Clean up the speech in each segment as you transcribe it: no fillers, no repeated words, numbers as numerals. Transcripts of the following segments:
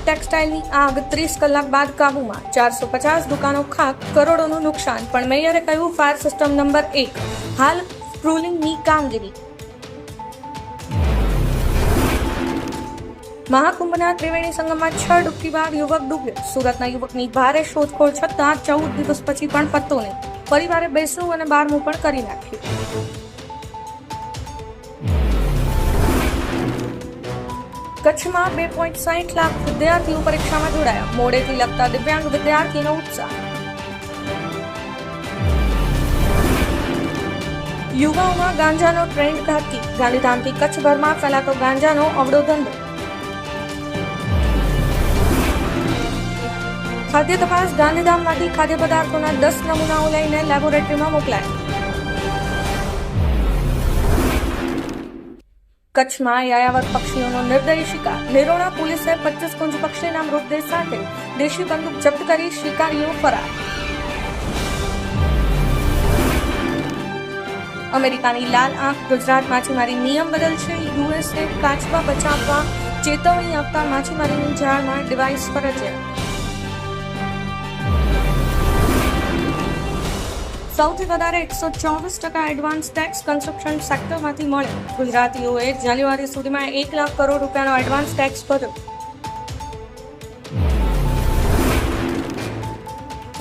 ટેક્સટાઇલની આગ 30 કલાક બાદ કાબૂમાં, 450 દુકાનો ખાક, કરોડોનું નુકસાન, પણ મેયરે કહ્યું ફાયર સિસ્ટમ નંબર 1 હાલ સ્ક્રૂલિંગની કામગીરી. મહાકુંભના ત્રિવેણી સંગમમાં 6 ડૂબકી બાદ યુવક ડૂબ્યો. સુરતના યુવકની ભારે શોધખોળ છતાં 14 દિવસ પછી પણ પત્તો નહીં. પરિવારે 2મું અને 12મું પણ કરી નાખ્યું. કચ્છમાં 2.60 લાખ વિદ્યાર્થીઓ પરીક્ષામાં જોડાયા. મોડેથી લગતા દિવ્યાંગ વિદ્યાર્થીનો ઉત્સાહ. યુવાઓમાં ગાંજાનો ટ્રેન્ડ ઘાતકી. ગાંધીધામથી કચ્છભરમાં ફેલાતો ગાંજાનો અવળો ધંધો. ખાદ્ય તપાસ. ગાંધીધામમાંથી ખાદ્ય પદાર્થોના 10 નમૂનાઓ લઈને લેબોરેટરીમાં મોકલાયા. કચ્છમાં યાયાવર પક્ષીઓનો નિર્દયી શિકાર. નિરોણા પોલીસે 25 કુંજ પક્ષીના મૃતદેહ સાથે દેશી બંદૂક જપ્ત કરી શિકારીઓ ફરાર. અમેરિકાની લાલ આંખ. ગુજરાત માછીમારી નિયમ બદલશે. યુએસએ કાચબા બચાવવા ચેતવણી આપતા માછીમારીની જાળમાં ડિવાઇસ ફરજિયાત. સૌથી વધારે 124% એડવાન્સ ટેક્સ કન્સ્ટ્રક્શન સેક્ટરમાંથી મળે. ગુજરાતીઓએ જાન્યુઆરી સુધીમાં 1 લાખ કરોડ રૂપિયાનો એડવાન્સ ટેક્સ ભર્યો.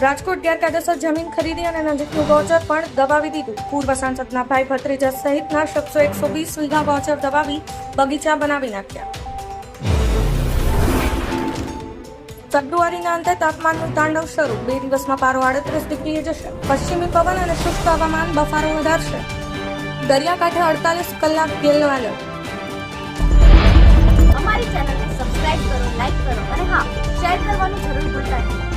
રાજકોટ ગેરકાયદેસર જમીન ખરીદી અને નજીકનું ગૌચર પણ દબાવી દીધું. પૂર્વ સાંસદના ભાઈ ભત્રીજા સહિતના શખ્સો 120 વીઘા ગૌચર દબાવી બગીચા બનાવી નાખ્યા. ફેબ્રુઆરીના અંતે તાપમાનનું તાંડવ શરૂ. 2 દિવસમાં પારો 38 ડિગ્રીએ જશે. પશ્ચિમી પવન અને શુષ્ક હવામાન બફારો વધારશે. દરિયાકાંઠે 48 કલાક ગેલનો એલર્ટ. અમારી ચેનલને સબસ્ક્રાઇબ કરો, લાઈક કરો અને હા, શેર કરવાનું જરૂર ભૂલતા નહીં.